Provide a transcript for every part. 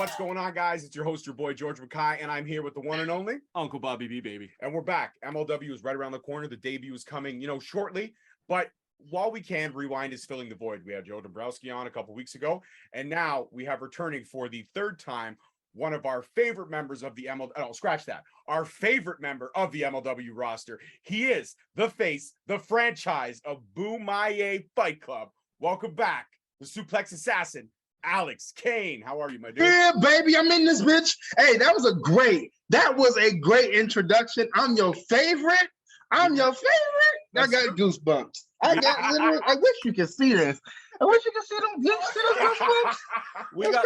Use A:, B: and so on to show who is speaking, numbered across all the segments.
A: What's going on, guys? It's your host, your boy, George Mackay, and I'm here with the one and only
B: Uncle Bobby B, baby.
A: And we're back. MLW is right around the corner. The debut is coming, shortly. But while we can, Rewind is filling the void. We had Joe Dombrowski on a couple weeks ago, and now we have returning for the third time one of our favorite members of the our favorite member of the MLW roster. He is the face, the franchise of Bomaye Fight Club. Welcome back, the Suplex Assassin, Alex Kane. How are you, my dude?
C: Yeah, baby, I'm in this bitch. Hey, that was a great introduction. I'm your favorite. I got goosebumps. I wish you could see this. I wish you could see them. You see those goosebumps?
B: We got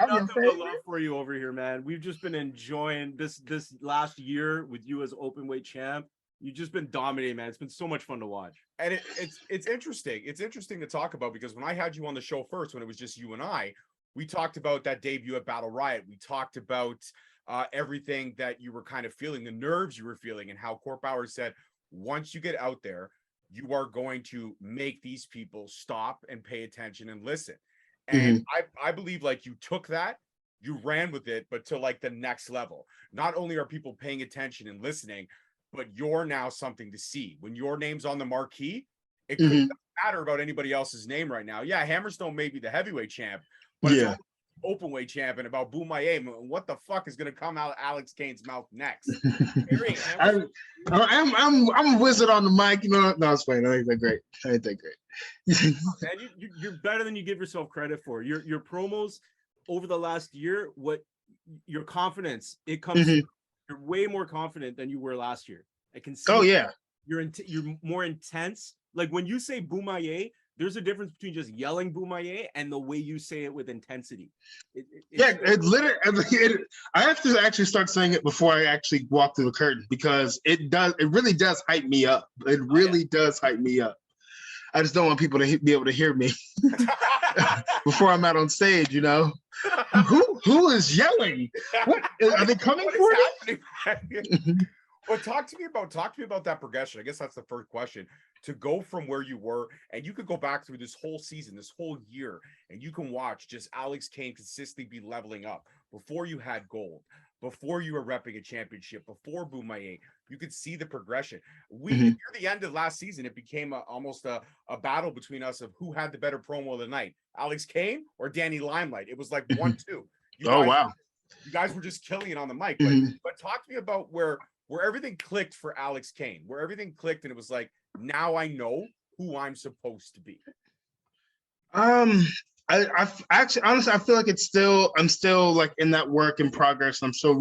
B: nothing but love for you over here, man. We've just been enjoying this last year with you as Openweight champ. You've just been dominating, man. It's been so much fun to watch.
A: And it's interesting. It's interesting to talk about because when I had you on the show first, when it was just you and I, we talked about that debut at Battle Riot. We talked about everything that you were kind of feeling, the nerves you were feeling, and how Court Bauer said, once you get out there, you are going to make these people stop and pay attention and listen. And I believe like you took that, you ran with it, but to like the next level. Not only are people paying attention and listening, but you're now something to see. When your name's on the marquee, it doesn't matter about anybody else's name right now. Yeah, Hammerstone may be the heavyweight champ, but it's Openweight champ, and about Bomaye, what the fuck is going to come out of Alex Kane's mouth next?
C: I'm a wizard on the mic, No, it's fine. I ain't that great.
B: Man, you're better than you give yourself credit for. Your promos over the last year, your confidence, it comes. You're way more confident than you were last year. I can see.
C: Oh yeah,
B: you're more intense. Like when you say Bomaye, there's a difference between just yelling Bomaye and the way you say it with intensity.
C: I have to actually start saying it before I actually walk through the curtain because it really does hype me up. It really does hype me up. I just don't want people to be able to hear me before I'm out on stage, Who is yelling? What are they coming for me?
A: Well, talk to me about that progression. I guess that's the first question. To go from where you were, and you could go back through this whole season, this whole year, and you can watch just Alex Kane consistently be leveling up. Before you had gold, before you were repping a championship, before Bomaye, you could see the progression. Near the end of last season, it became almost a battle between us of who had the better promo of the night, Alex Kane or Danny Limelight. It was like 1-2.
C: Wow.
A: You guys were just killing it on the mic. But talk to me about where everything clicked for Alex Kane, where everything clicked and it was like, now I know who I'm supposed to be.
C: I actually, honestly, I feel like I'm still like in that work in progress. I'm still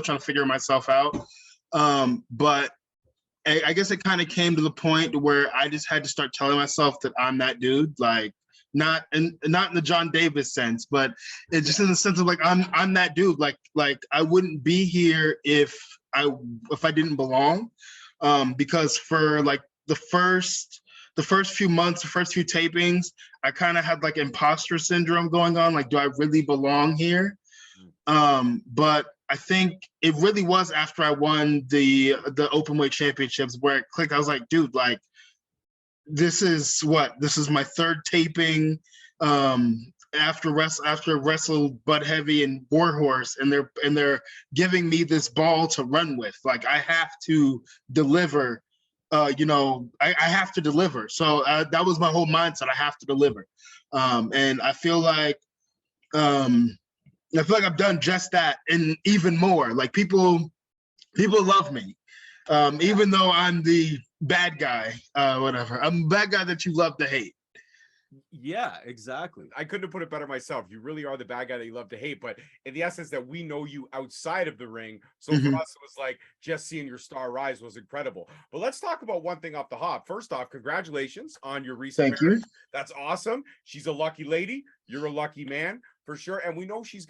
C: trying to figure myself out. But I guess it kind of came to the point where I just had to start telling myself that I'm that dude, like not in the John Davis sense, but it's just in the sense of like, I'm that dude. Like I wouldn't be here if I didn't belong. Because for like the first few months, the first few tapings, I kind of had like imposter syndrome going on. Like, do I really belong here? But I think it really was after I won the Openweight championships where it clicked. I was like, dude, like, this is my third taping after wrestle Bud Heavy and Warhorse, and they're giving me this ball to run with. Like, I have to deliver. I have to deliver. So that was my whole mindset. I have to deliver. And I feel like I've done just that and even more. Like people love me. Even though I'm the bad guy, whatever. I'm the bad guy that you love to hate.
B: Yeah, exactly.
A: I couldn't have put it better myself. You really are the bad guy that you love to hate, but in the essence that we know you outside of the ring. So for us, it was like just seeing your star rise was incredible. But let's talk about one thing off the hop. First off, congratulations on your recent marriage. That's awesome. She's a lucky lady. You're a lucky man for sure. And we know she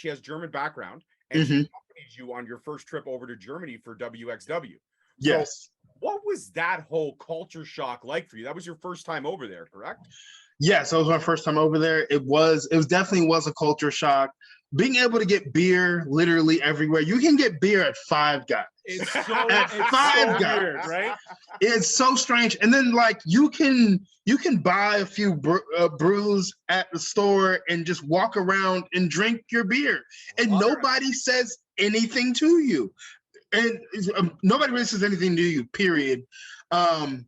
A: has German background, and she accompanied you on your first trip over to Germany for WXW.
C: Yes.
A: So what was that whole culture shock like for you? That was your first time over there, correct?
C: Yes, that was my first time over there. It definitely was a culture shock. being able to get beer literally everywhere. You can get beer at Five Guys.
B: It's so,
C: At
B: it's
C: Five
B: so
C: Guys.
B: weird, right?
C: It's so strange. And then like you can buy a few brews at the store and just walk around and drink your beer, and nobody says anything to you, and nobody really says anything to you. Period. I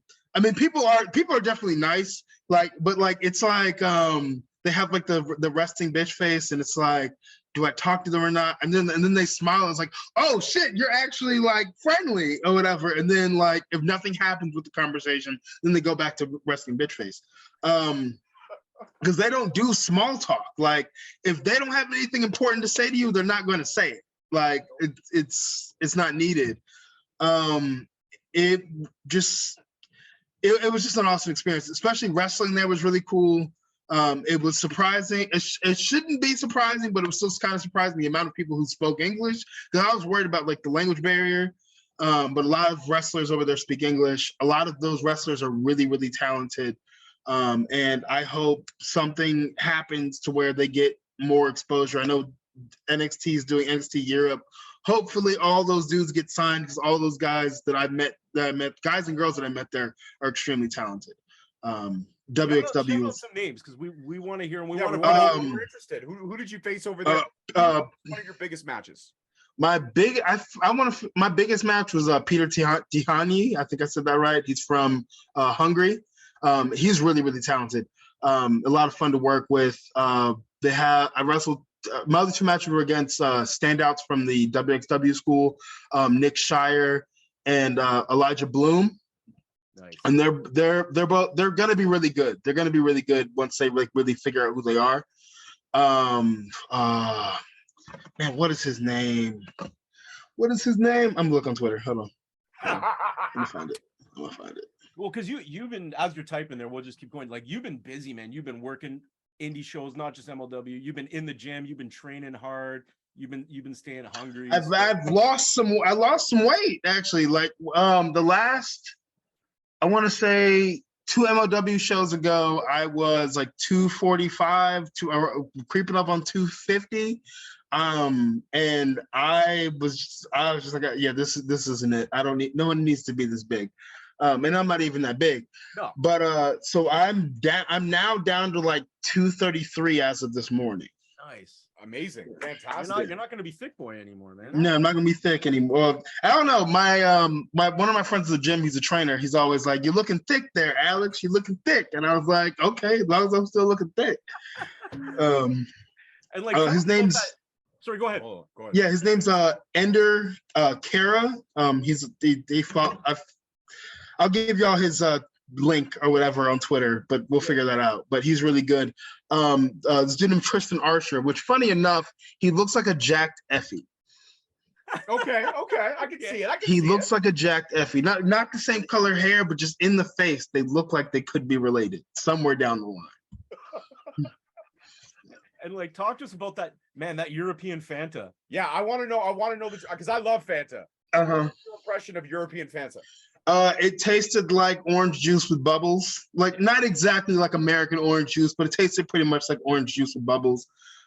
C: mean, people are definitely nice. Like, but like it's like they have like the resting bitch face, and it's like, do I talk to them or not? And then they smile and it's like, oh shit, you're actually like friendly or whatever. And then like if nothing happens with the conversation, then they go back to resting bitch face. Because they don't do small talk. Like if they don't have anything important to say to you, they're not going to say it. Like it's not needed. It was just an awesome experience, especially wrestling there was really cool. It was surprising. It shouldn't be surprising, but it was still kind of surprising the amount of people who spoke English, because I was worried about like the language barrier. But a lot of wrestlers over there speak English. A lot of those wrestlers are really, really talented. And I hope something happens to where they get more exposure. I know NXT is doing NXT Europe. Hopefully all those dudes get signed, because all those guys that I met, guys and girls that I met there are extremely talented. WXW
B: is some names, because we want to hear them.
A: We're interested. Who did you face over there? One of your biggest matches.
C: My biggest match was Peter Tihani. I think I said that right. He's from Hungary. He's really, really talented. A lot of fun to work with. I wrestled. My other two matches were against standouts from the WXW school, Nick Shire and Elijah Bloom.
B: Nice.
C: And they're gonna be really good. They're gonna be really good once they like really figure out who they are. Man, what is his name? I'm gonna look on Twitter. Hold on. Let me find it.
B: Well, because you've been, as you're typing there, we'll just keep going. Like, you've been busy, man. You've been working indie shows, not just MLW. You've been in the gym. You've been training hard. You've been staying hungry.
C: I've lost some. I lost some weight actually. Like the last, I want to say 2 MLW shows ago, I was like 245, creeping up on 250. And I was just like, yeah, this isn't it. No one needs to be this big. And I'm not even that big.
B: No.
C: But so I'm now down to like 233 as of this morning.
B: Nice.
A: Amazing. Fantastic.
B: You're not gonna be thick boy anymore, man.
C: No, I'm not gonna be thick anymore. I don't know. My one of my friends at the gym, he's a trainer. He's always like, "You're looking thick there, Alex. You're looking thick." And I was like, "Okay, as long as I'm still looking thick."
B: And like
C: his name's.
B: Sorry, go ahead.
A: Go ahead.
C: Yeah, his name's Ender Kara. I'll give y'all his link or whatever on Twitter, but we'll figure that out. But he's really good. This dude named Tristan Archer, which funny enough, he looks like a jacked Effie.
A: Okay, I can see it.
C: He looks like a jacked Effie. Not the same color hair, but just in the face, they look like they could be related somewhere down the line.
B: And like, talk to us about that, man, that European Fanta.
A: Yeah, I want to know because I love Fanta.
C: Uh-huh.
A: What's your impression of European Fanta?
C: It tasted like orange juice with bubbles. Like, not exactly like American orange juice, but it tasted pretty much like orange juice with bubbles.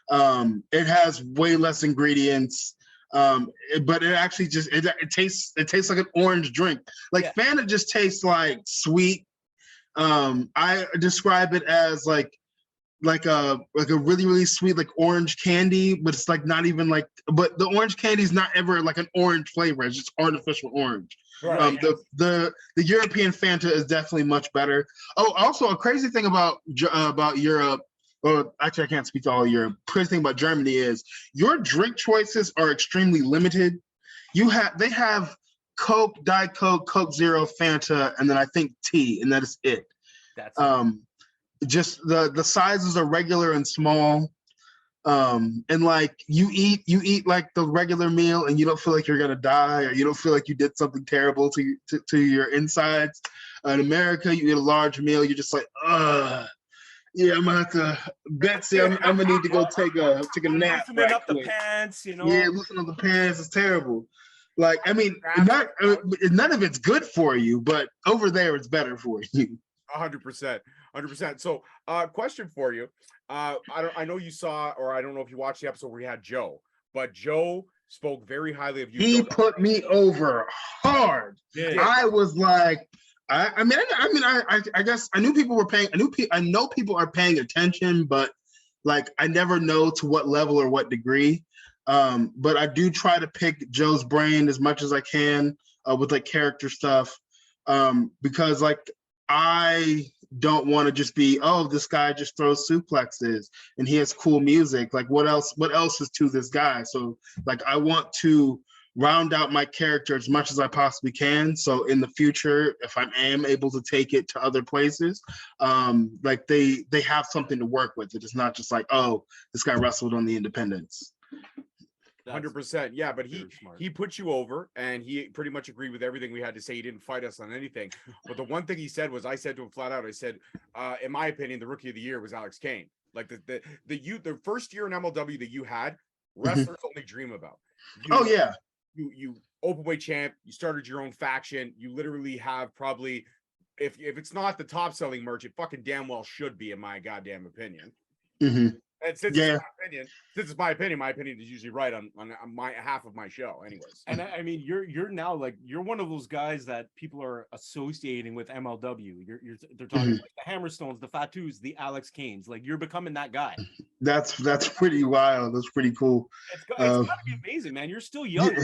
C: It has way less ingredients, but it actually just it tastes like an orange drink. Like, yeah. Fanta just tastes like sweet. I describe it as like a really, really sweet, like orange candy, but it's like not even like, but the orange candy is not ever like an orange flavor. It's just artificial orange. Right. The European Fanta is definitely much better. Oh, also a crazy thing about Europe, or actually I can't speak to all of Europe. Crazy thing about Germany is your drink choices are extremely limited. They have Coke, Diet Coke, Coke Zero, Fanta, and then I think tea, and that is it.
B: That's
C: just the sizes are regular and small. And like you eat like the regular meal and you don't feel like you're gonna die, or you don't feel like you did something terrible to your insides. In America, you eat a large meal, you're just like, yeah, I'm gonna have to, Betsy, I'm gonna need to go take a nap.
B: Loosening up the pants, you know.
C: Yeah, loosening up the pants is terrible. Like, I mean, none of it's good for you, but over there it's better for you.
A: 100%. 100%. So, question for you. I know you saw, or I don't know if you watched the episode where you had Joe, but Joe spoke very highly of you.
C: He
A: Joe,
C: put me over hard.
B: Yeah.
C: I was like, I guess I knew people were paying. I know people are paying attention, but like I never know to what level or what degree. But I do try to pick Joe's brain as much as I can with like character stuff, because like I don't want to just be, oh, this guy just throws suplexes and he has cool music. Like what else is to this guy? So like I want to round out my character as much as I possibly can. So in the future, if I am able to take it to other places, like they have something to work with. It is not just like, oh, this guy wrestled on the independents.
A: 100%. Yeah, but he put you over, and he pretty much agreed with everything we had to say. He didn't fight us on anything. But the one thing he said was, I said to him flat out, I said, in my opinion, the rookie of the year was Alex Kane. Like the first year in MLW that you had, wrestlers only dream about. You Openweight champ, you started your own faction. You literally have probably, if it's not the top selling merch, it fucking damn well should be, in my goddamn opinion. And since it's my opinion is usually right on my half of my show, anyways.
B: And I mean, you're now like, you're one of those guys that people are associating with MLW. They're talking like the Hammerstones, the Fatus, the Alex Kanes. Like you're becoming that guy.
C: That's pretty wild. That's pretty cool.
B: It's gotta be amazing, man. You're still young.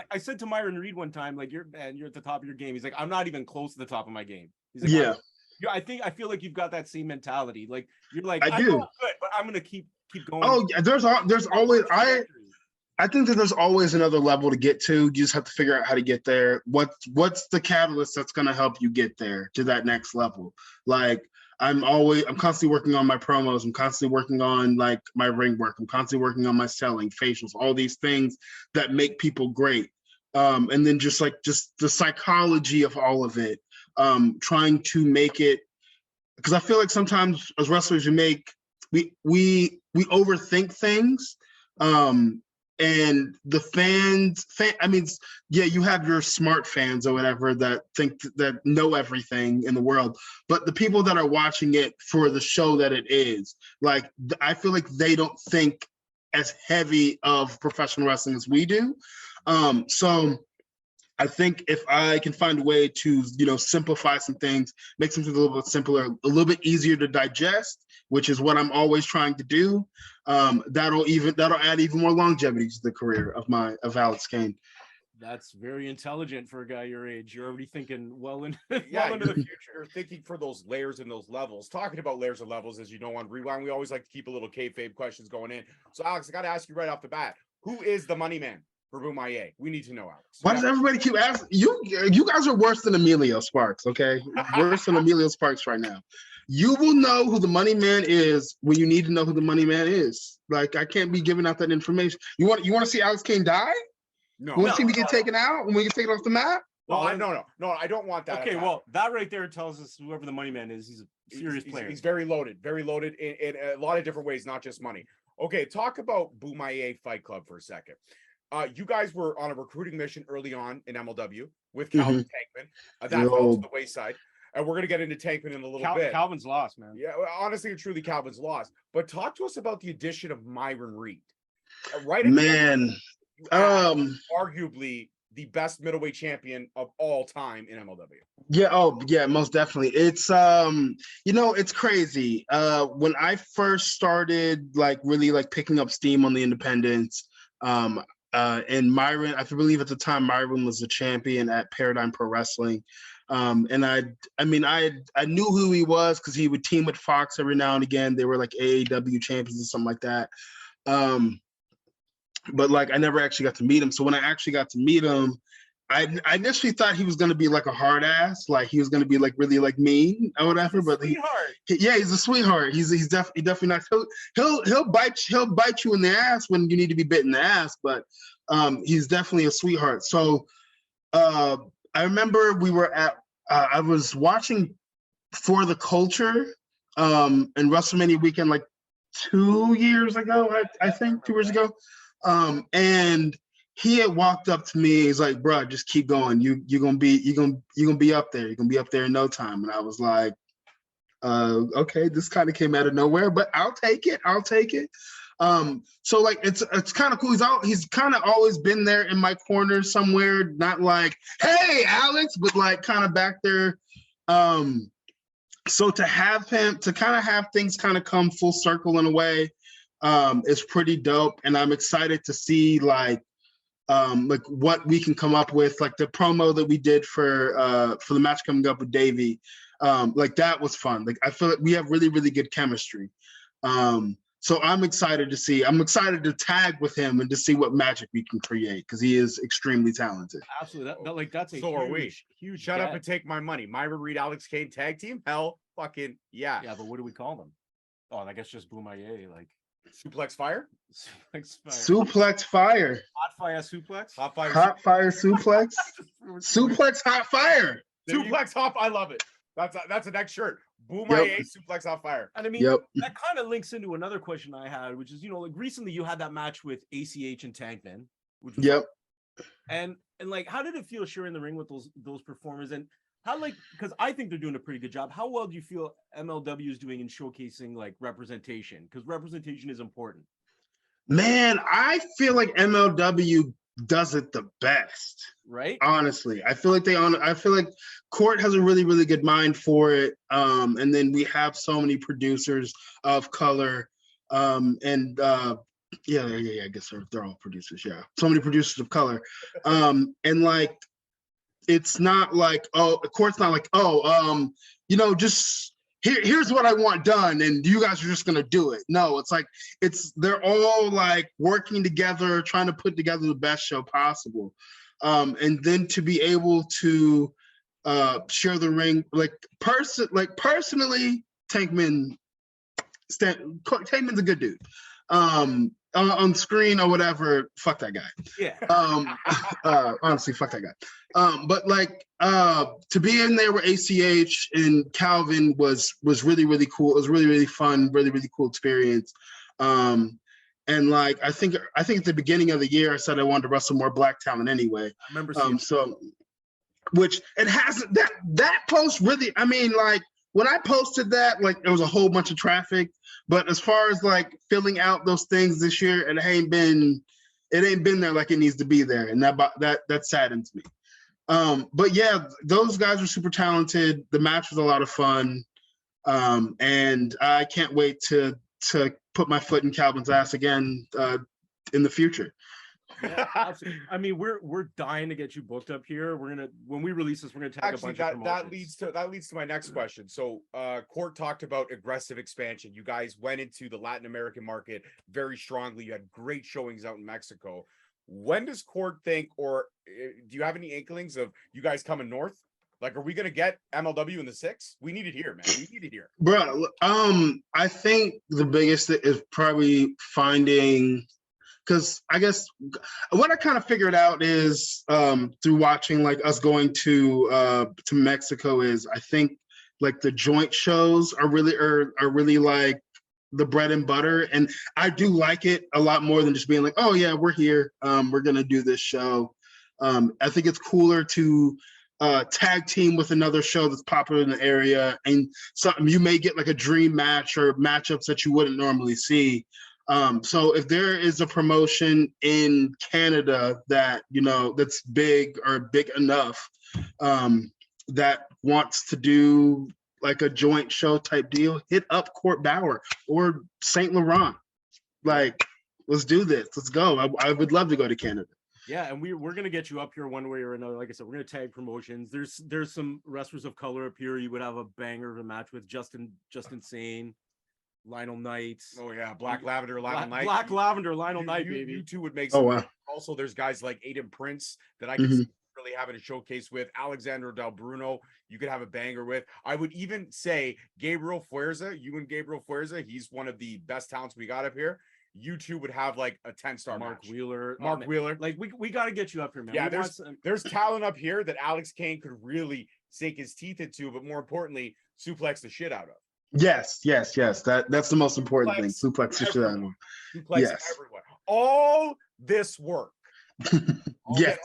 B: I said to Myron Reed one time, like you're at the top of your game. He's like, I'm not even close to the top of my game. He's like, I feel like you've got that same mentality. Like you're like, I do good, but I'm gonna keep going.
C: Oh yeah, there's always I think that there's always another level to get to. You just have to figure out how to get there. What's the catalyst that's gonna help you get there to that next level? Like I'm constantly working on my promos. I'm constantly working on like my ring work. I'm constantly working on my selling, facials, all these things that make people great. And then just the psychology of all of it. Trying to make it, because I feel like sometimes as wrestlers we overthink things, and the fans, I mean, yeah, you have your smart fans or whatever that think that know everything in the world, but the people that are watching it for the show that it is, like I feel like they don't think as heavy of professional wrestling as we do. So I think if I can find a way to, simplify some things, make something a little bit simpler, a little bit easier to digest, which is what I'm always trying to do, that'll add even more longevity to the career of Alex Kane.
B: That's very intelligent for a guy your age. You're already thinking well into
A: the future. You're thinking for those layers and those levels. Talking about layers and levels, as you know, on Rewind, we always like to keep a little kayfabe questions going in. So, Alex, I got to ask you right off the bat, who is the money man for Bomaye? We need to know, Alex.
C: Why does everybody keep asking? You guys are worse than Emilio Sparks, okay? Worse than Emilio Sparks right now. You will know who the money man is when you need to know who the money man is. Like, I can't be giving out that information. You want to see Alex Kane die?
A: No.
C: You want to see me get taken out when we get taken off the map?
A: No, I don't want that.
B: Okay, well, that right there tells us whoever the money man is, he's a serious player.
A: He's very loaded in a lot of different ways, not just money. Okay, talk about Bomaye Fight Club for a second. You guys were on a recruiting mission early on in MLW with Calvin Tankman. That fell to the wayside. And we're going to get into Tankman in a little bit.
B: Calvin's lost, man.
A: Yeah, honestly and truly, Calvin's lost. But talk to us about the addition of Myron Reed. Right?
C: Man.
A: Arguably the best middleweight champion of all time in MLW.
C: Yeah, yeah, most definitely. It's it's crazy. When I first started really picking up steam on the independents, and Myron, I believe at the time Myron was the champion at Paradigm Pro Wrestling. And I knew who he was because he would team with Fox every now and again. They were like AAW champions or something like that. But I never actually got to meet him. So when I actually got to meet him, I initially thought he was going to be like a hard ass, like he was going to be really mean or whatever. But he's a sweetheart. He's definitely not. He'll bite you in the ass when you need to be bit in the ass. But he's definitely a sweetheart. So I remember we were at. I was watching For the Culture and WrestleMania weekend 2 years ago. I think 2 years ago. And he had walked up to me. He's like, "Bro, just keep going. You're gonna be up there. You're gonna be up there in no time." And I was like, Okay, this kind of came out of nowhere, but I'll take it. I'll take it. So like it's kind of cool. He's kind of always been there in my corner somewhere, not like, hey, Alex, but like kind of back there. So to have him to kind of have things kind of come full circle in a way, is pretty dope. And I'm excited to see like what we can come up with, like the promo that we did for the match coming up with Davey. Like that was fun. Like I feel like we have really, really good chemistry. So I'm excited to tag with him and to see what magic we can create, because he is extremely talented.
B: Absolutely. That's a
A: So are we.
B: huge
A: Shut up
B: get.
A: and take my money. Myra Reed, Alex Kane tag team? Hell fucking yeah.
B: Yeah, but what do we call them? Oh, I guess just Bomaye, like
A: Suplex fire?
B: suplex fire.
C: Suplex fire.
B: Hot fire suplex.
A: Hot fire.
C: Hot fire suplex. Suplex hot fire.
A: Suplex hop. I love it. That's the next shirt. Bomaye suplex hot fire.
B: And I mean, that kind of links into another question I had, which is, like recently you had that match with ACH and Tankman, which was and like, how did it feel sharing the ring with those performers? And how, like, because I think they're doing a pretty good job. How well do you feel MLW is doing in showcasing like representation? Because representation is important.
C: Man, I feel like MLW does it the best,
B: right?
C: Honestly, I feel like Court has a really, really good mind for it. And then we have so many producers of color. I guess they're all producers. Yeah, so many producers of color. And like, it's not like, Court's not like, just here's what I want done, and you guys are just gonna do it. No, it's like they're all like working together, trying to put together the best show possible. And then to be able to share the ring, personally, Tankman's a good dude. On screen or whatever, fuck that guy.
B: Yeah.
C: Honestly, fuck that guy. But like to be in there with ACH and Calvin was really, really cool. It was really, really fun, really, really cool experience. And like I think at the beginning of the year I said I wanted to wrestle more black talent anyway.
B: I remember seeing
C: which it hasn't that post really, I mean, like when I posted that, like there was a whole bunch of traffic. But as far as like filling out those things this year, it ain't been there like it needs to be there, and that saddens me. But yeah, those guys are super talented. The match was a lot of fun, and I can't wait to put my foot in Calvin's ass again in the future.
B: Yeah, absolutely. I mean, we're dying to get you booked up here. When we release this, we're gonna tag a bunch of promotions.
A: that leads to my next question. So Court talked about aggressive expansion. You guys went into the Latin American market very strongly. You had great showings out in Mexico. When does Court think, or do you have any inklings of you guys coming north? Like, are we gonna get MLW in the 6? We need it here, man. We need it here,
C: bro. I think the biggest thing is probably finding. Because I guess what I kind of figured out is through watching like us going to Mexico is I think like the joint shows are really like the bread and butter, and I do like it a lot more than just being like, oh yeah, we're here, we're gonna do this show. I think it's cooler to tag team with another show that's popular in the area, and something you may get like a dream match or matchups that you wouldn't normally see. So if there is a promotion in Canada that, that's big or big enough, that wants to do like a joint show type deal, hit up Court Bauer or Saint Laurent. Like, let's do this. Let's go. I would love to go to Canada.
B: Yeah, and we're gonna get you up here one way or another. Like I said, we're gonna tag promotions. There's some wrestlers of color up here. You would have a banger of a match with Justin Sane, Lionel Knight.
A: Oh yeah, Black Lavender, Lionel Knight.
B: Black Lavender, Lionel Knight, baby.
A: You two would make.
C: Wow.
A: Also, there's guys like Aiden Prince that I can see really having a showcase with. Alexander Del Bruno, you could have a banger with. I would even say Gabriel Fuerza. You and Gabriel Fuerza, he's one of the best talents we got up here. You two would have like a 10-star
B: Mark
A: match.
B: Wheeler.
A: Wheeler.
B: Like we got to get you up here, man.
A: Yeah, there's talent up here that Alex Kane could really sink his teeth into, but more importantly, suplex the shit out of.
C: Yes. That's the most important thing. Suplex the shit out of him.
A: Suplex everyone. All this work.
C: Yes.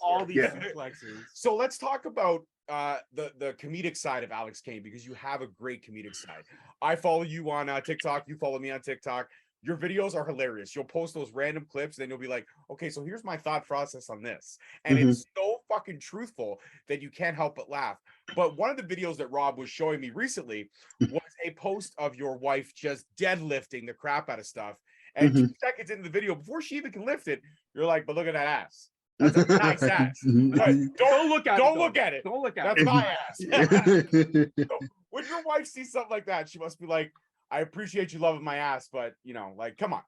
B: All these suplexes.
A: So let's talk about the comedic side of Alex Kane, because you have a great comedic side. I follow you on TikTok. You follow me on TikTok. Your videos are hilarious. You'll post those random clips, then you'll be like, okay, so here's my thought process on this. And it's so fucking truthful that you can't help but laugh. But one of the videos that Rob was showing me recently was a post of your wife just deadlifting the crap out of stuff. And 2 seconds into the video, before she even can lift it, you're like, but look at that ass. That's a nice ass. Don't look at it. Don't look at it.
B: Don't look at
A: That's
B: it.
A: my ass. So when your wife sees something like that, she must be like, I appreciate you loving my ass, but you know, like, come on.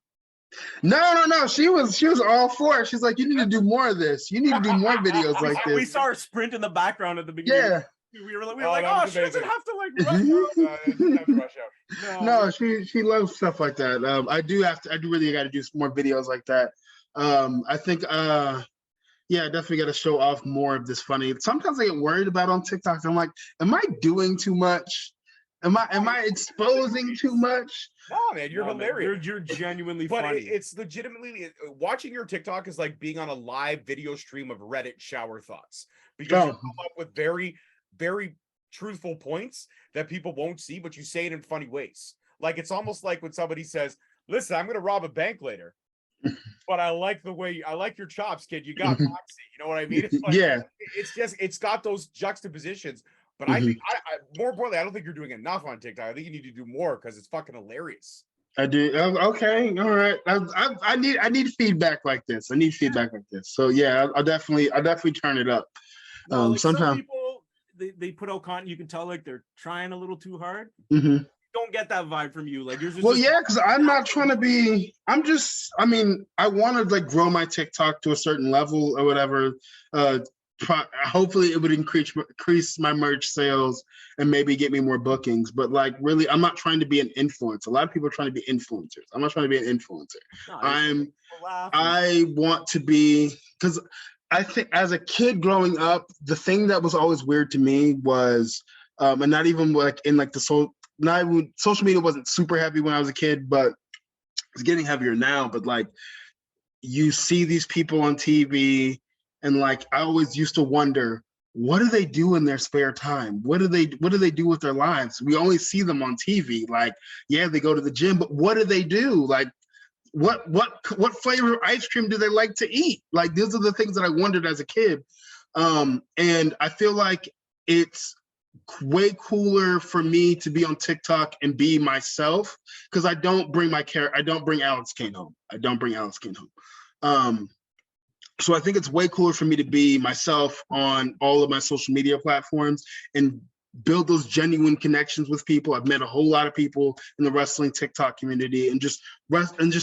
C: No. She was all for it. She's like, you need to do more of this. You need to do more videos like this.
B: We saw her sprint in the background at the beginning.
C: Yeah.
B: We were like, oh, she doesn't have to like rush out.
C: No, she loves stuff like that. I do really got to do some more videos like that. I think yeah, definitely got to show off more of this funny. Sometimes I get worried about on TikTok. I'm like, am I doing too much? Am I exposing too much?
A: No, man, you're hilarious.
B: You're genuinely
A: but
B: funny.
A: It's legitimately watching your TikTok is like being on a live video stream of Reddit shower thoughts, because you come up with very, very truthful points that people won't see, but you say it in funny ways. Like it's almost like when somebody says, "Listen, I'm going to rob a bank later, but I like your chops, kid. You got moxie." You know what I mean? It's like,
C: yeah.
A: It's got those juxtapositions. But I think, more importantly, I don't think you're doing enough on TikTok. I think you need to do more because it's fucking hilarious.
C: I do. Okay. All right. I need feedback like this. I need feedback like this. So yeah, I'll definitely turn it up.
B: No, like
C: sometimes
B: some people they put out content, you can tell like they're trying a little too hard. Don't get that vibe from you. Like you're just
C: yeah, because I'm not trying to be. I want to like grow my TikTok to a certain level or whatever. Hopefully it would increase my merch sales and maybe get me more bookings, but like really I'm not trying to be an influencer. A lot of people are trying to be influencers. I'm not trying to be an influencer. I want to be, because I think as a kid growing up, the thing that was always weird to me was and not even like in like social media wasn't super heavy when I was a kid, but it's getting heavier now. But like you see these people on TV, and like I always used to wonder, what do they do in their spare time? What do they do with their lives? We only see them on TV. Like, yeah, they go to the gym, but what do they do? Like, what flavor of ice cream do they like to eat? Like, these are the things that I wondered as a kid. And I feel like it's way cooler for me to be on TikTok and be myself, because I don't bring Alex Kane home. So I think it's way cooler for me to be myself on all of my social media platforms and build those genuine connections with people. I've met a whole lot of people in the wrestling TikTok community and just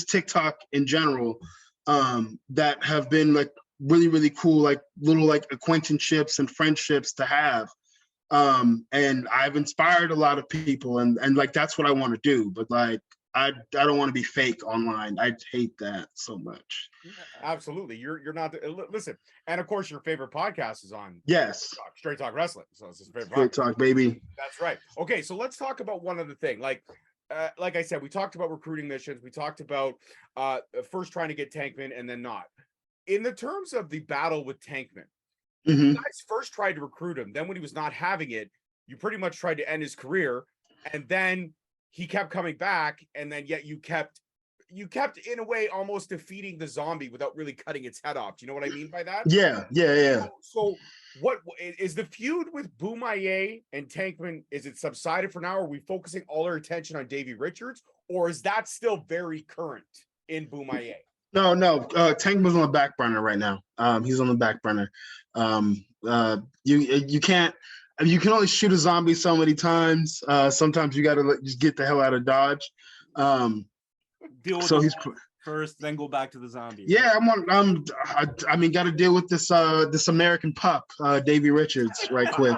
C: TikTok in general, that have been like really, really cool, like little like acquaintanceships and friendships to have. And I've inspired a lot of people, and like that's what I want to do. But like I don't want to be fake online. I hate that so much.
A: Absolutely. You're not listen. And of course your favorite podcast is on Straight Talk Wrestling. So it's his favorite
C: Straight Talk, baby.
A: That's right. Okay, so let's talk about one other thing. Like I said, we talked about recruiting missions. We talked about first trying to get Tankman and then not. In the terms of the battle with Tankman, you guys first tried to recruit him. Then when he was not having it, you pretty much tried to end his career. And then he kept coming back, and then yet you kept in a way almost defeating the zombie without really cutting its head off. Do you know what I mean by that?
C: Yeah.
A: So what is the feud with Bomaye and Tankman? Is it subsided for now? Are we focusing all our attention on Davey Richards, or is that still very current in Bomaye?
C: No. Tankman's on the back burner right now. He's on the back burner. You can't. You can only shoot a zombie so many times. Sometimes you got to just get the hell out of Dodge.
B: Deal with he's first, then go back to the zombie.
C: Yeah, got to deal with this American pup, Davey Richards, right quick.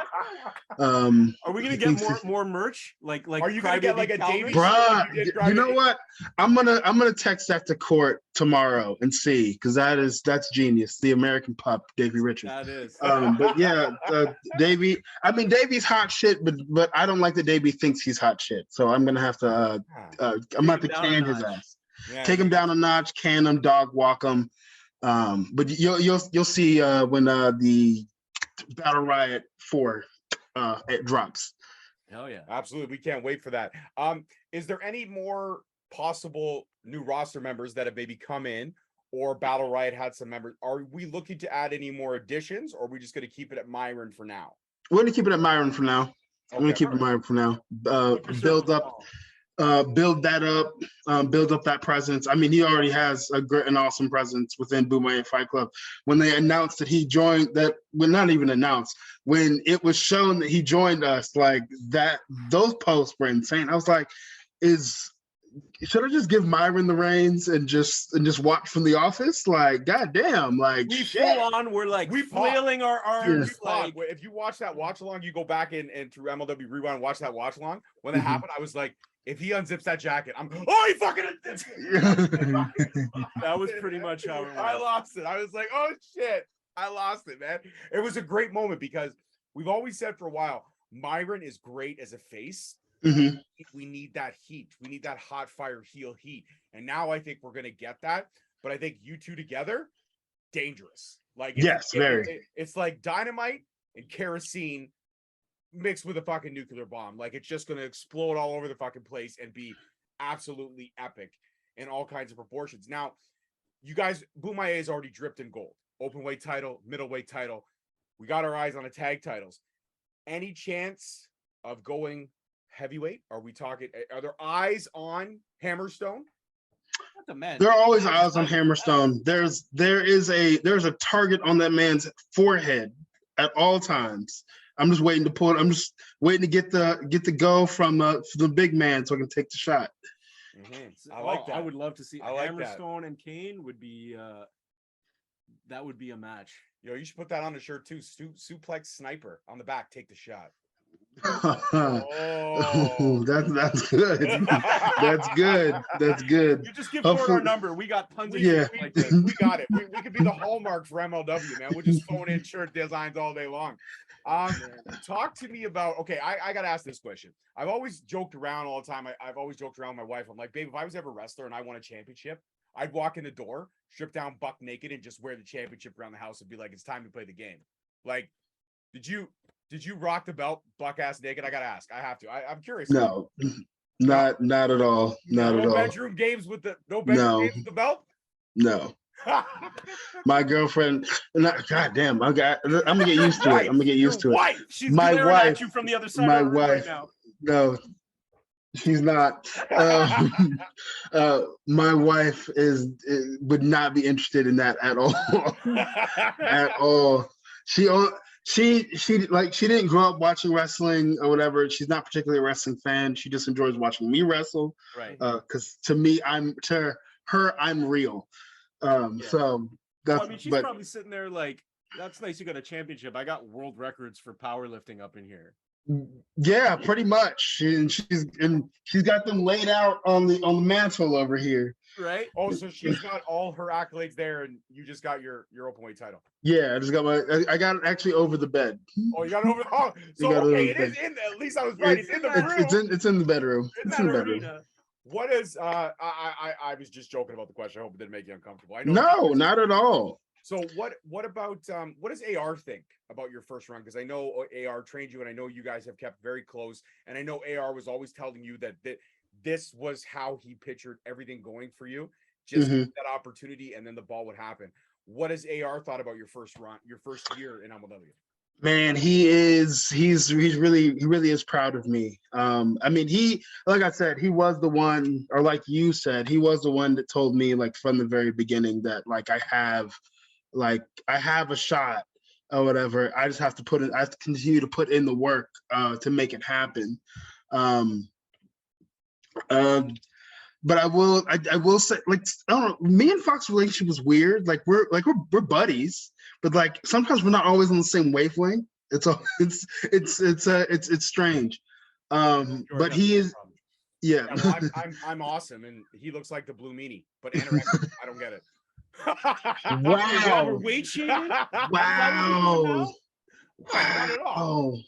B: Are we gonna get more merch? Like
A: are you gonna get like a Davey?
C: Bruh, you know what? I'm gonna text that to court tomorrow and see, because that's genius. The American pup, Davey Richards.
B: That is.
C: But yeah, Davey. I mean, Davey's hot shit, but I don't like that Davey thinks he's hot shit. So I'm gonna have to can his ass. Yeah, take him down a notch, can him, dog walk him. But you'll see when the Battle Riot 4 it drops.
B: Hell yeah.
A: Absolutely. We can't wait for that. Is there any more possible new roster members that have maybe come in, or Battle Riot had some members? Are we looking to add any more additions, or are we just going to keep it at Myron for now?
C: We're gonna keep it at Myron for now. We're gonna keep it Myron for now. Build that up, build up that presence. I mean, he already has a great and awesome presence within Bomaye Fight Club. When they announced that he joined, that well, not even announced, when it was shown that he joined us, like that, those posts were insane. I was like, should I just give Myron the reins and just watch from The Office? Like, goddamn, like
B: we full on. We're like flailing our arms.
A: Like, if you watch that watch along, you go back and through MLW Rewind and watch that watch along. When that happened, I was like, if he unzips that jacket, he fucking unzips it.
B: That was pretty much how it went.
A: I lost it. I was like, oh shit, I lost it, man. It was a great moment because we've always said for a while, Myron is great as a face. We need that heat. We need that hot fire heel heat. And now I think we're going to get that. But I think you two together, dangerous. Like, it's like dynamite and kerosene mixed with a fucking nuclear bomb. Like, it's just going to explode all over the fucking place and be absolutely epic in all kinds of proportions. Now, you guys, Bomaye is already dripped in gold. Openweight title, middleweight title. We got our eyes on the tag titles. Any chance of going heavyweight? Are there eyes on Hammerstone?
B: Not the man.
C: There are always eyes on Hammerstone. There's a target on that man's forehead at all times. I'm just waiting to pull it. I'm just waiting to get the go from the big man so I can take the shot.
A: I like that.
B: I would love to see Hammerstone and Kane would be that would be a match.
A: Yo, you should put that on the shirt too. Suplex sniper on the back. Take the shot.
C: That's good. That's good. That's good.
B: You just give Ford our number. We got tons of
C: shit
A: like this. We got it. We could be the hallmark for MLW, man. We'll just phone in shirt designs all day long. Talk to me about, okay, I gotta ask this question. I've always joked around all the time. I've always joked around with my wife. I'm like, babe, if I was ever a wrestler and I won a championship, I'd walk in the door, strip down buck naked, and just wear the championship around the house and be like, it's time to play the game. Like, did you rock the belt buck ass naked? I gotta ask. I have to. I'm curious.
C: No, not at all. Not at all.
A: Bedroom games with the games with the belt?
C: No. My girlfriend, God damn, I'm gonna get used to it. I'm gonna get used to it.
B: She's glaring at you from the other side.
C: My
B: of the room
C: wife.
B: Right now.
C: No, she's not. My wife would not be interested in that at all. At all. She didn't grow up watching wrestling or whatever. She's not particularly a wrestling fan. She just enjoys watching me wrestle.
B: Right.
C: Because to me, I'm real. So that's.
B: Well, I mean, she's probably sitting there like, that's nice. You got a championship. I got world records for powerlifting up in here.
C: Yeah, pretty much. She's got them laid out on the mantle over here.
B: Right.
A: Oh, so she's got all her accolades there, and you just got your openweight title.
C: Yeah, I just got I got it actually over the bed.
A: Oh, you got it over the so okay, it is in, at least I was right. It's in the room.
C: It's in the bedroom. It's in the bedroom.
A: What is I was just joking about the question. I hope it didn't make you uncomfortable. I know
C: no, not at all.
A: So what about what does AR think about your first run? Because I know AR trained you, and I know you guys have kept very close, and I know AR was always telling you that this was how he pictured everything going for you, just that opportunity, and then the ball would happen. What has AR thought about your first run, your first year in MLW?
C: Man, he's really is proud of me. I mean, like I said, he was the one, or like you said, he was the one that told me like from the very beginning that like I have a shot or whatever. I just have to I have to continue to put in the work to make it happen. But I will say, like, I don't know, me and Fox's relationship was weird. Like we're buddies, but like sometimes we're not always on the same wavelength. It's strange. But he is, yeah.
A: Well, I'm awesome, and he looks like the Blue Meanie, but anorexic. I don't get it.
C: Wow.
B: Weight shaming?
C: Wow.
A: Not at all.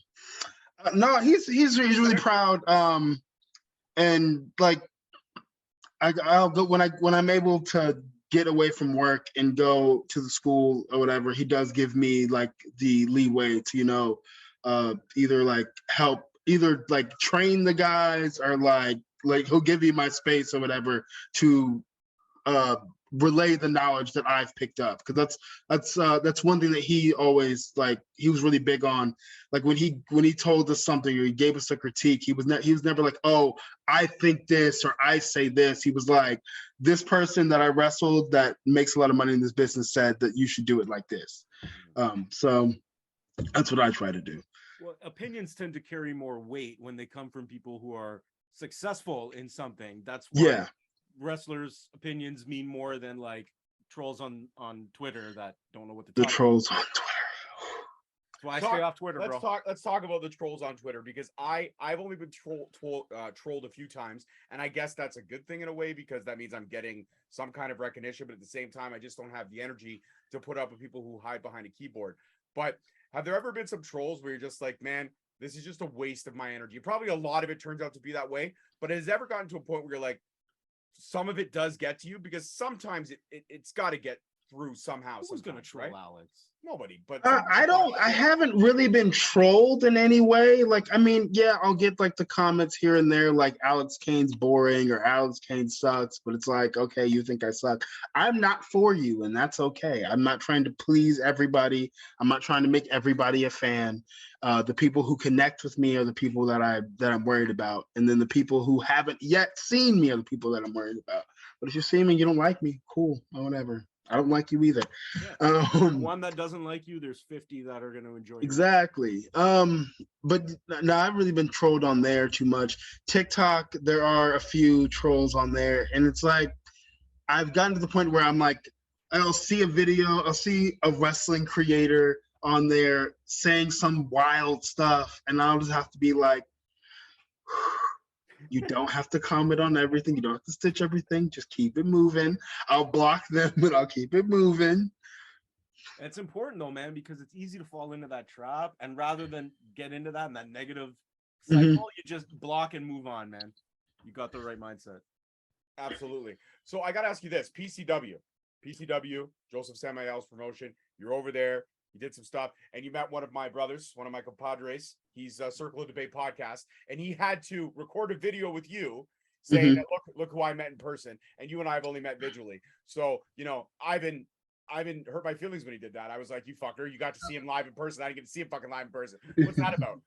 C: No, he's really proud. And like I'll go when I'm able to get away from work and go to the school or whatever, he does give me like the leeway to, either like help, either like train the guys or like he'll give me my space or whatever to relay the knowledge that I've picked up, because that's one thing that he always, like, he was really big on. Like when he told us something or he gave us a critique, he was never like, oh, I think this or I say this. He was like, this person that I wrestled that makes a lot of money in this business said that you should do it like this. So that's what I try to do.
B: Well, opinions tend to carry more weight when they come from people who are successful in something. That's why wrestlers' opinions mean more than like trolls on Twitter that don't know what to talk about.
C: Trolls on Twitter.
B: That's why I stay off Twitter,
A: let's
B: bro.
A: Let's talk about the trolls on Twitter, because I've only been trolled a few times, and I guess that's a good thing in a way, because that means I'm getting some kind of recognition. But at the same time, I just don't have the energy to put up with people who hide behind a keyboard. But have there ever been some trolls where you're just like, man, this is just a waste of my energy? Probably a lot of it turns out to be that way, but has it ever gotten to a point where you're like, some of it does get to you? Because sometimes it's got to get through somehow.
B: Who's gonna troll,
A: right?
B: Alex?
A: Nobody. But
C: I haven't really been trolled in any way. Like, I mean, yeah, I'll get like the comments here and there, like Alex Kane's boring or Alex Kane sucks, but it's like, okay, you think I suck. I'm not for you, and that's okay. I'm not trying to please everybody. I'm not trying to make everybody a fan. The people who connect with me are the people that I'm worried about, and then the people who haven't yet seen me are the people that I'm worried about. But if you see me and you don't like me, cool, or whatever. I don't like you either.
B: Yeah. One that doesn't like you, there's 50 that are going to enjoy you.
C: Exactly. But no, I've really been trolled on there too much. TikTok, there are a few trolls on there, and it's like I've gotten to the point where I'm like, I'll see a video, I'll see a wrestling creator on there saying some wild stuff, and I'll just have to be like, you don't have to comment on everything. You don't have to stitch everything. Just keep it moving. I'll block them, but I'll keep it moving.
B: It's important though, man, because it's easy to fall into that trap. And rather than get into that and that negative cycle, you just block and move on, man. You got the right mindset.
A: Absolutely. So I got to ask you this. PCW, Joseph Samael's promotion. You're over there. You did some stuff, and you met one of my brothers, one of my compadres. He's a Circle of Debate podcast, and he had to record a video with you saying that look who I met in person, and you and I have only met visually. So, Ivan hurt my feelings when he did that. I was like, you fucker, you got to see him live in person. I didn't get to see him fucking live in person. What's that about?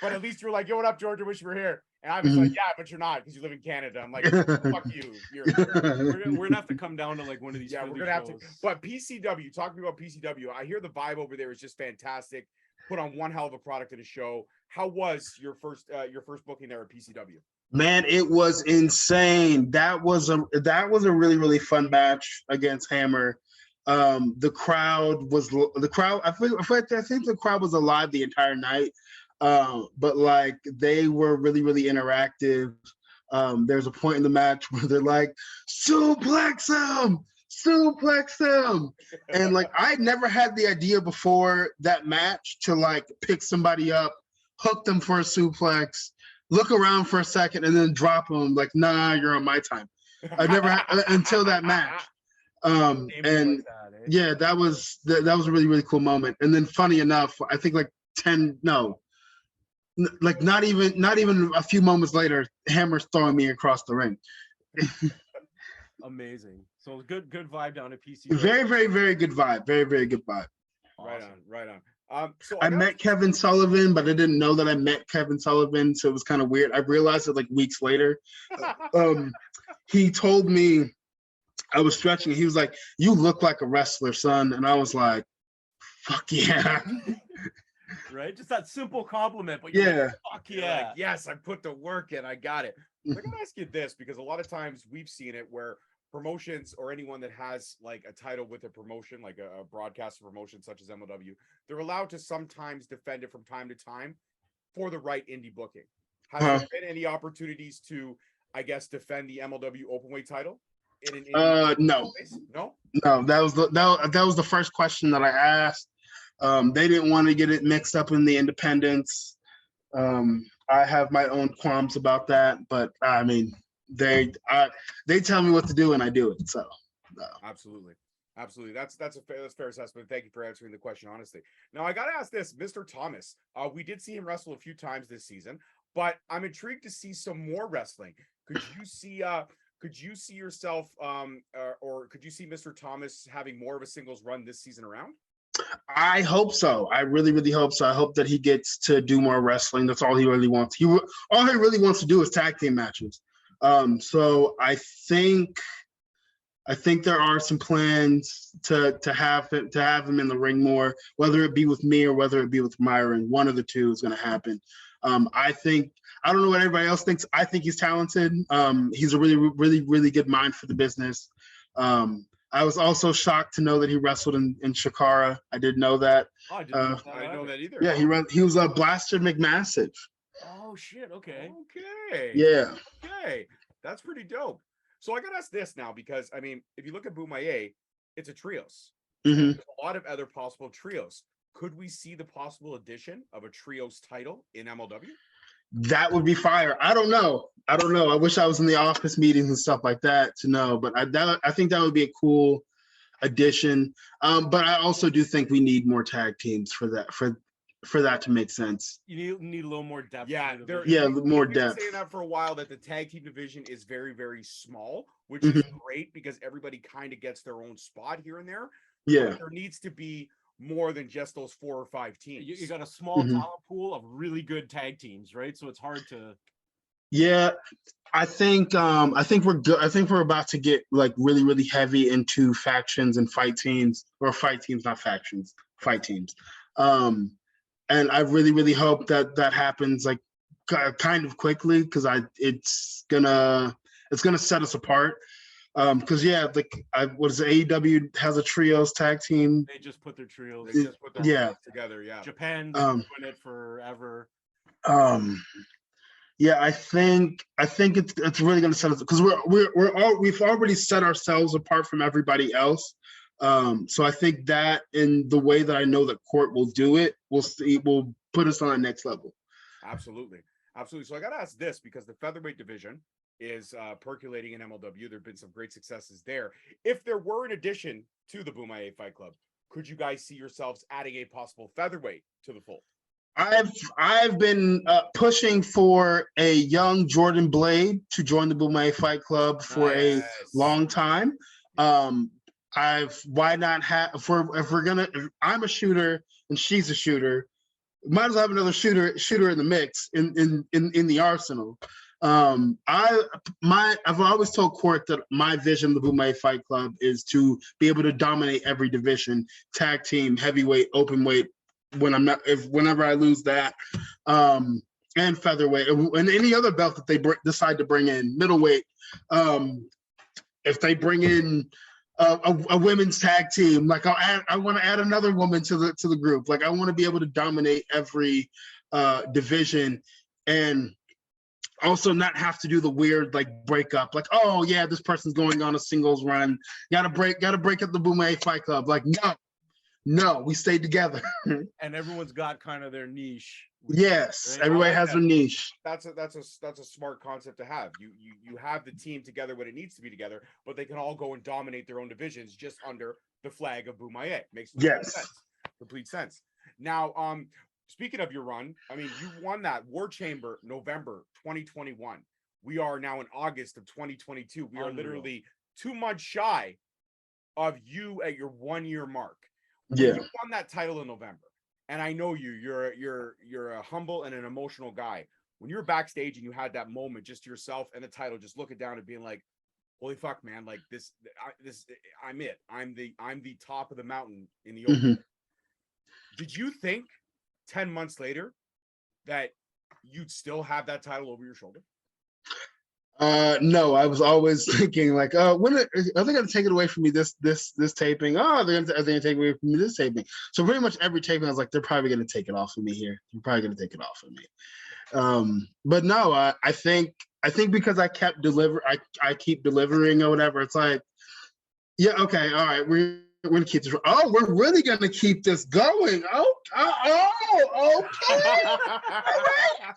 A: but at least you're like, yo, what up, George? I wish you were here. And I was like, yeah, but you're not, because you live in Canada. I'm like, fuck you.
B: We're gonna have to come down to like one of these.
A: Yeah, we're gonna have to. But PCW, talk to me about PCW. I hear the vibe over there is just fantastic. Put on one hell of a product at a show. How was your first booking there at PCW?
C: Man, it was insane. That was a really, really fun match against Hammer. The crowd. I think the crowd was alive the entire night. But like they were really, really interactive. There's a point in the match where they're like, suplex him. And like, I never had the idea before that match to like pick somebody up, hook them for a suplex, look around for a second, and then drop them. Like, nah, you're on my time. I never had until that match. And yeah, that was a really, really cool moment. And then funny enough, I think like not even a few moments later, Hammer's throwing me across the ring.
B: Amazing. So good vibe down at PC.
C: Very, very, very good vibe. Very, very good vibe.
B: Awesome.
A: Right on. So
C: I met Kevin Sullivan, but I didn't know that I met Kevin Sullivan, so it was kind of weird. I realized it like weeks later. He told me I was stretching. He was like, "You look like a wrestler, son," and I was like, "Fuck yeah."
B: Right? Just that simple compliment, but
C: yeah.
B: Like, fuck yeah.
A: Like, yes, I put the work in. I got it. I'm gonna ask you this, because a lot of times we've seen it where promotions or anyone that has like a title with a promotion, like a broadcast promotion such as MLW, they're allowed to sometimes defend it from time to time for the right indie booking. Has there been any opportunities to, I guess, defend the MLW Openweight title?
C: No. That was the first question that I asked. They didn't want to get it mixed up in the independents. I have my own qualms about that, but I mean, they tell me what to do and I do it. So
A: Absolutely. Absolutely. That's fair assessment. Thank you for answering the question honestly. Now I gotta ask this, Mr. Thomas. We did see him wrestle a few times this season, but I'm intrigued to see some more wrestling. Could you see yourself or could you see Mr. Thomas having more of a singles run this season around?
C: I hope so. I really, really hope so. I hope that he gets to do more wrestling. That's all he really wants. All he really wants to do is tag team matches. So I think there are some plans to have him in the ring more, whether it be with me or whether it be with Myron. One of the two is going to happen. I don't know what everybody else thinks. I think he's talented. He's a really, really, really good mind for the business. I was also shocked to know that he wrestled in Shakara. I didn't know that.
B: Oh, I didn't know that either.
C: Yeah, he was a Blaster McMassive.
B: Oh shit! Okay.
C: Yeah.
A: Okay. That's pretty dope. So I gotta ask this now because I mean, if you look at Bomaye, it's a trios.
C: Mm-hmm.
A: There's a lot of other possible trios. Could we see the possible addition of a trios title in MLW?
C: That would be fire. I don't know. I wish I was in the office meetings and stuff like that to know, but I think that would be a cool addition. But I also do think we need more tag teams for that to make sense.
B: You need a little more depth.
A: Yeah,
C: more
A: We've been
C: depth.
A: saying that for a while that the tag team division is very, very small, which is great because everybody kind of gets their own spot here and there.
C: Yeah,
A: but there needs to be more than just those 4 or 5 teams.
B: You got a small talent pool of really good tag teams, right? So it's hard to.
C: Yeah, I think we're good. I think we're about to get like really, really heavy into factions and fight teams, or fight teams, not factions, fight teams. And I really, really hope that happens like kind of quickly because it's gonna set us apart. Because AEW has a trios tag team.
B: They just put their trios.
A: Trios together. Yeah.
B: Japan's been doing it forever.
C: Yeah, I think it's really going to set us because we've already set ourselves apart from everybody else. So I think that in the way that I know that Court will do it, will put us on the next level.
A: Absolutely. So I got to ask this because the featherweight division is percolating in MLW. There've been some great successes there. If there were an addition to the Bomaye Fight Club, could you guys see yourselves adding a possible featherweight to the fold?
C: I've been pushing for a young Jordan Blade to join the Bomaye Fight Club for a long time. Why not have if I'm a shooter and she's a shooter, might as well have another shooter in the mix in the arsenal. I've always told Court that my vision of the Bomaye Fight Club is to be able to dominate every division, tag team, heavyweight, open weight, whenever I lose that, and featherweight and any other belt that they decide to bring in, middleweight. If they bring in a women's tag team, like I want to add another woman to the group. Like I want to be able to dominate every division and also not have to do the weird like breakup. Like, oh yeah, this person's going on a singles run. Gotta break up the Bomaye Fight Club. Like no, we stayed together.
B: And everyone's got kind of their niche.
C: Yes, right? Everybody has their niche.
A: That's a smart concept to have. You have the team together when it needs to be together, but they can all go and dominate their own divisions just under the flag of Bomaye. Makes complete sense. Now, speaking of your run, I mean, you won that War Chamber November 2021. We are now in August of 2022. We are literally 2 months shy of you at your 1-year mark. You won that title in November, and I know you're a humble and an emotional guy. When you were backstage and you had that moment just to yourself and the title, just looking down and being like, "Holy fuck, man! Like I'm it. I'm the top of the mountain in the open." Did you think 10 months later that you'd still have that title over your shoulder?
C: No, I was always thinking like, when are they going to take it away from me this taping? Oh, are they going to take it away from me this taping? So pretty much every taping, I was like, they're probably going to take it off of me here. They're probably going to take it off of me. But no, I think because I keep delivering or whatever. It's like, yeah, okay, all right, we're going to keep this. Oh, we're really going to keep this going. Oh, okay. All right.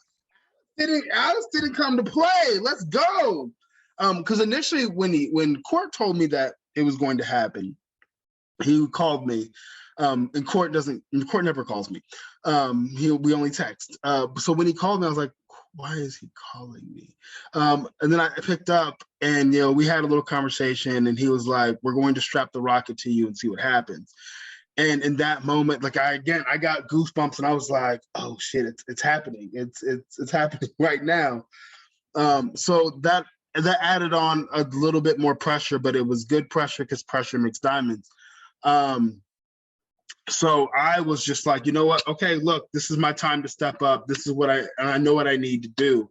C: Alice didn't come to play. Let's go. Because initially when Court told me that it was going to happen. He called me. And Court never calls me. We only text. So when he called me, I was like, why is he calling me? And then I picked up, and we had a little conversation, and he was like, we're going to strap the rocket to you and see what happens. And in that moment, like I got goosebumps, and I was like, oh shit, it's happening. It's happening right now. So that added on a little bit more pressure, but it was good pressure because pressure makes diamonds. So I was just like, you know what? Okay, look, this is my time to step up. This is what I know what I need to do.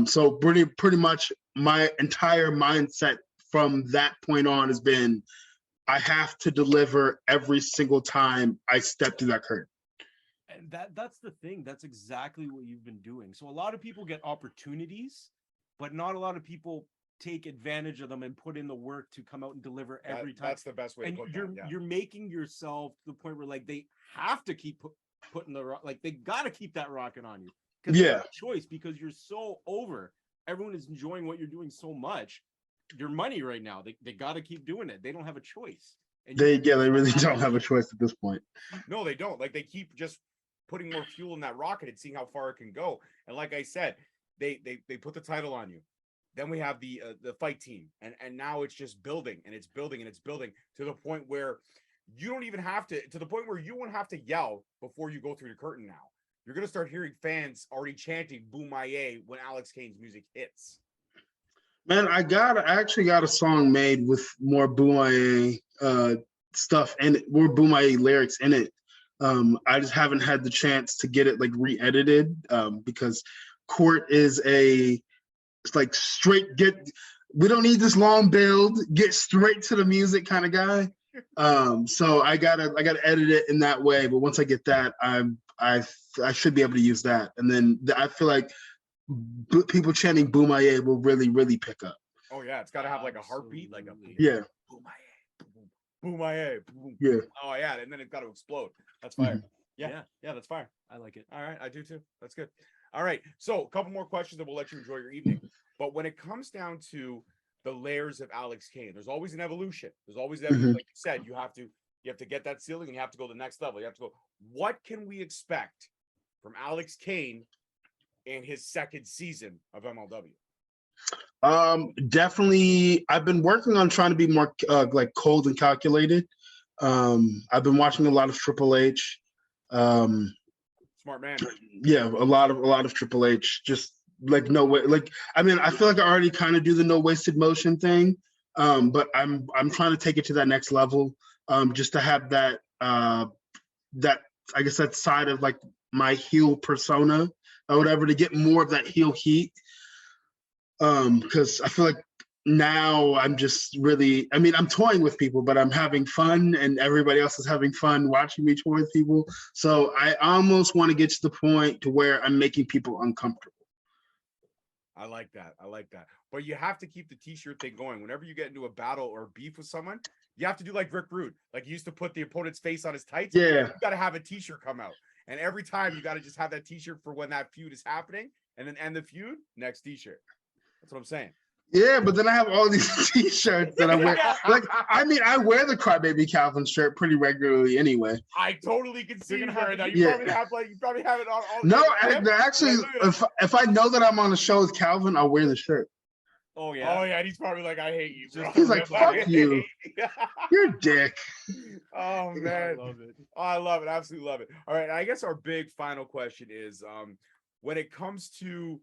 C: So pretty much my entire mindset from that point on has been, I have to deliver every single time I step through that curtain.
B: And that's the thing. That's exactly what you've been doing. So a lot of people get opportunities, but not a lot of people take advantage of them and put in the work to come out and deliver every time.
A: That's the best way to put that. Yeah.
B: You're making yourself to the point where like they have to keep putting they got to keep that rocket on you.
C: Yeah.
B: Choice, because you're so over. Everyone is enjoying what you're doing so much. Your money right now, they got to keep doing it. They don't have a choice. And
C: they really don't have a choice at this point.
A: No, they don't. Like, they keep just putting more fuel in that rocket and seeing how far it can go. And like I said, they put the title on you. Then we have the fight team, and now it's just building, and it's building, and it's building to the point where you don't even have to the point where you won't have to yell before you go through the curtain. Now you're gonna start hearing fans already chanting "Bomaye" when Alex Kane's music hits.
C: Man, I actually got a song made with more Bomaye stuff and more Bomaye lyrics in it. I just haven't had the chance to get it like re-edited because Court is it's like straight we don't need this long build, get straight to the music kind of guy. So I gotta edit it in that way. But once I get that, I should be able to use that. And then I feel like people chanting Bomaye will really pick up.
A: Oh yeah, it's got to have like a heartbeat, like a
C: yeah.
A: Bomaye.
C: Yeah.
A: Oh yeah, and then it's got to explode. That's fire.
B: Mm-hmm.
A: Yeah, that's fire.
B: I like it.
A: All right, I do too. That's good. All right, so a couple more questions, and we'll let you enjoy your evening. But when it comes down to the layers of Alex Kane, there's always an evolution. There's always like you said, you have to get that ceiling, and you have to go to the next level. You have to go. What can we expect from Alex Kane in his second season of MLW?
C: Definitely, I've been working on trying to be more like cold and calculated. I've been watching a lot of Triple H.
A: Smart man.
C: Yeah, a lot of Triple H. Just like no way. Like, I mean, I feel like I already kind of do the no wasted motion thing. But I'm trying to take it to that next level. Just to have that that I guess that side of like my heel persona or whatever, to get more of that heel heat. Because I feel like now I'm just really, I mean, I'm toying with people, but I'm having fun, and everybody else is having fun watching me toy with people. So I almost want to get to the point to where I'm making people uncomfortable.
A: I like that. But you have to keep the t-shirt thing going. Whenever you get into a battle or beef with someone, you have to do like Rick Rude. Like, he used to put the opponent's face on his tights.
C: Yeah.
A: You got to have a t-shirt come out. And every time you got to just have that t-shirt for when that feud is happening, and then end the feud, next t-shirt. That's what I'm saying.
C: Yeah, but then I have all these t-shirts that I wear. Like, I mean, I wear the Crybaby Calvin shirt pretty regularly anyway.
A: I totally can see you right now. You probably have it on all.
C: No, actually, if I know that I'm on a show with Calvin, I'll wear the shirt.
A: Oh yeah. And he's probably like, I hate you, bro.
C: He's like, fuck you. You're a dick.
A: Oh man. I love it. Oh, I love it. Absolutely love it. All right. I guess our big final question is when it comes to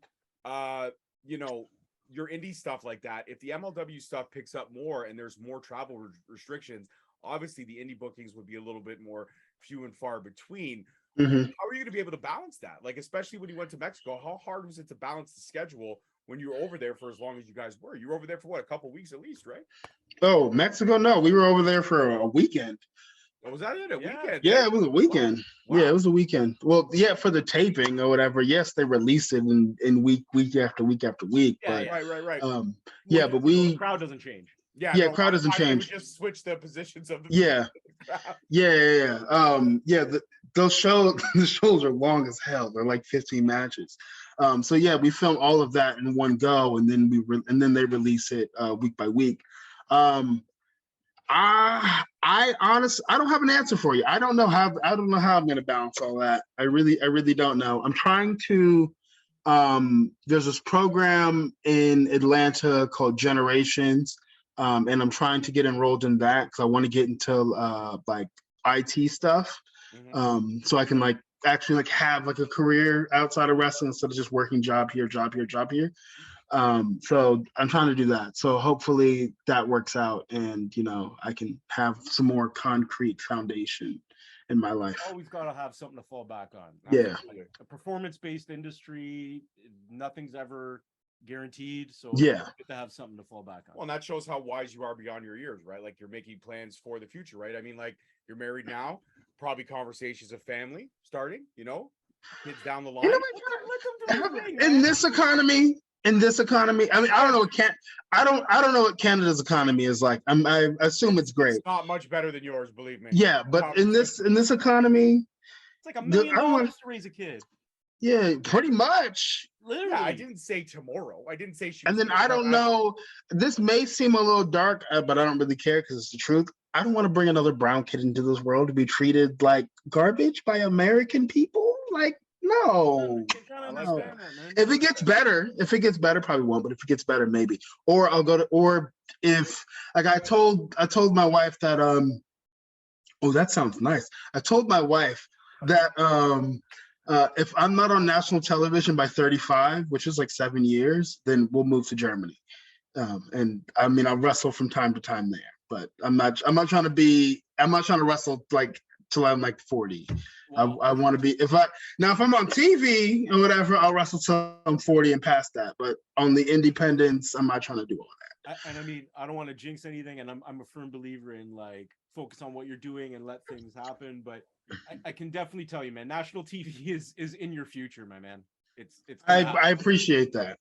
A: your indie stuff like that, if the MLW stuff picks up more and there's more travel restrictions, obviously the indie bookings would be a little bit more few and far between. How are you going to be able to balance that? Like, especially when you went to Mexico, how hard was it to balance the schedule when you were over there for as long as you guys were? You were over there for what, a couple weeks at least, right?
C: Oh, Mexico? No, we were over there for a weekend.
A: Oh, was that it? A weekend?
C: Yeah, it was a weekend. Wow. Yeah, it was a weekend. Well, yeah, for the taping or whatever. Yes, they released it in week after week after week.
A: Yeah,
C: but,
A: right.
C: Yeah, but
B: the crowd doesn't change.
C: Yeah, crowd doesn't change.
A: We just switch the positions of the
C: Yeah. Those shows, the shows are long as hell. They're like 15 matches. So yeah, we film all of that in one go, and then they release it week by week. I honestly, I don't have an answer for you. I don't know how I'm going to balance all that. I really don't know. I'm trying to. There's this program in Atlanta called Generations, and I'm trying to get enrolled in that because I want to get into like IT stuff, so I can like actually like have like a career outside of wrestling instead of just working job here, job here, job here. So I'm trying to do that. So hopefully that works out, and you know I can have some more concrete foundation in my life.
B: Always got to have something to fall back on.
C: Yeah.
B: A performance-based industry, nothing's ever guaranteed. So
C: yeah,
B: to have something to fall back on.
A: Well, and that shows how wise you are beyond your years, right? Like you're making plans for the future, right? I mean, like you're married now, probably conversations of family starting, you know, kids down the line.
C: You know, in this economy, I mean, I don't know what I don't know what Canada's economy is like. I assume it's great.
A: It's not much better than yours, believe me.
C: Yeah, but in this economy,
B: it's like $1 million to raise a kid.
C: Yeah, pretty much.
B: Literally.
A: Yeah, I didn't say tomorrow. I didn't say she.
C: And then I don't know. This may seem a little dark, but I don't really care because it's the truth. I don't want to bring another brown kid into this world to be treated like garbage by American people. Like, no. No. If it gets better, probably won't. But if it gets better, maybe. Or I'll go to. Or if like I told my wife that oh, that sounds nice. I told my wife that if I'm not on national television by 35, which is like 7 years, then we'll move to Germany. And I mean, I'll wrestle from time to time there, but I'm not trying to wrestle like till I'm like 40. Wow. I want to be, if I'm on TV or whatever, I'll wrestle till I'm 40 and past that. But on the independents, I'm not trying to do all that.
B: And I mean, I don't want to jinx anything, and I'm a firm believer in like focus on what you're doing and let things happen. But I can definitely tell you, man, national TV is in your future, my man. It's
C: I appreciate that.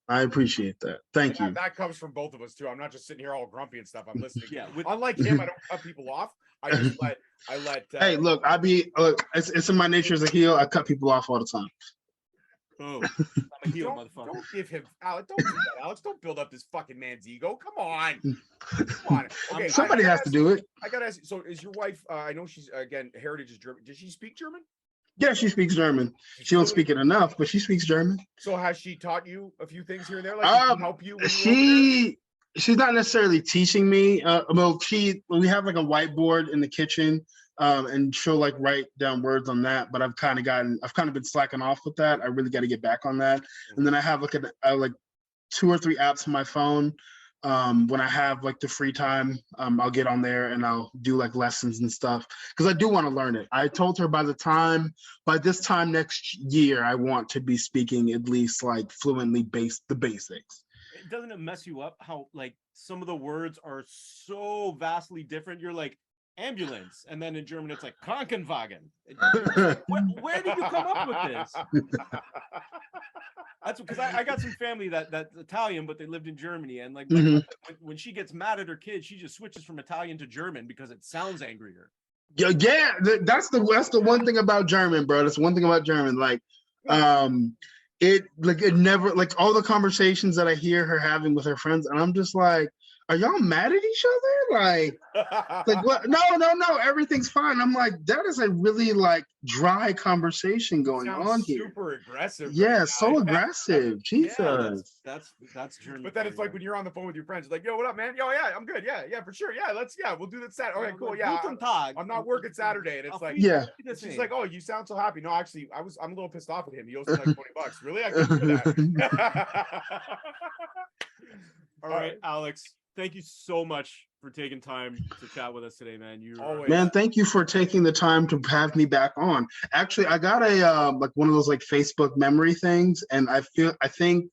C: Thank you.
A: That comes from both of us too. I'm not just sitting here all grumpy and stuff. I'm listening. Yeah. Unlike him, I don't cut people off. I just let.
C: Hey, look, it's in my nature as a heel. I cut people off all the time.
B: Oh, I'm a heel, motherfucker.
A: Don't give him, Alex. Don't do that, Alex. Don't build up this fucking man's ego. Come on. Okay,
C: somebody has to do it.
A: I gotta ask you. So, is your wife? I know she's again heritage is German. Does she speak German?
C: Yeah, she speaks German. She don't speak it enough, but she speaks German.
A: So, has she taught you a few things here and there? Like, help you?
C: She's not necessarily teaching me. Well, we have like a whiteboard in the kitchen. And she'll like write down words on that, but I've kind of been slacking off with that. I really got to get back on that. And then I have like 2 or 3 apps on my phone. When I have like the free time, I'll get on there and I'll do like lessons and stuff because I do want to learn it. I told her by this time next year, I want to be speaking at least like fluently the basics.
B: Doesn't it mess you up how like some of the words are so vastly different? You're like, ambulance, and then in German it's like Krankenwagen. Where did you come up with this? That's because I got some family that's Italian, but they lived in Germany, and like when she gets mad at her kids, she just switches from Italian to German because it sounds angrier.
C: Yeah, that's the one thing about German, bro. That's one thing about German. Like, it never, like all the conversations that I hear her having with her friends, and I'm just like, are y'all mad at each other? Like what? No, everything's fine. I'm like, that is a really like dry conversation going on here.
A: Super aggressive.
C: Yeah, right, so aggressive. Jesus.
B: Yeah, that's German.
A: But then it's like when you're on the phone with your friends, it's like, yo, what up, man? Yo, yeah, I'm good. Yeah, for sure. Yeah, we'll do that Saturday. Okay, cool. Yeah, I'm not working Saturday, and it's like,
C: yeah.
A: She's like, oh, you sound so happy. No, actually, I'm a little pissed off at him. He owes me like $20. Really? I couldn't do that.
B: All right, Alex. Thank you so much for taking time to chat with us today, man.
C: Man, thank you for taking the time to have me back on. Actually, I got a like one of those like Facebook memory things, and I think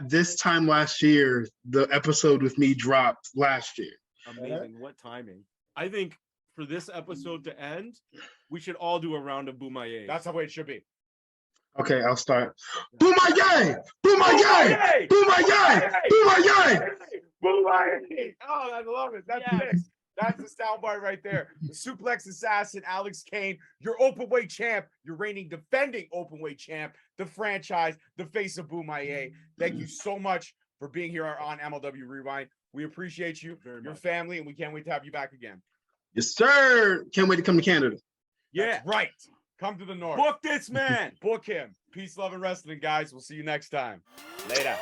C: this time last year the episode with me dropped last year.
B: Amazing. What timing. I think for this episode to end, we should all do a round of Bomaye.
A: That's the way it should be.
C: Okay, I'll start. Bomaye! Bomaye! Bomaye! Bomaye!
A: Bomaye! Oh, I love it. That's yes. That's the soundbite right there. The suplex assassin, Alex Kane, your openweight champ, your reigning defending openweight champ, the franchise, the face of Bomaye. Thank you so much for being here on MLW Rewind. We appreciate you,
B: Very
A: your
B: much.
A: family, and we can't wait to have you back again.
C: Yes, sir. Can't wait to come to Canada.
B: Yeah.
A: That's right. Come to the north.
B: Book this man.
A: Book him. Peace, love, and wrestling, guys. We'll see you next time. Later.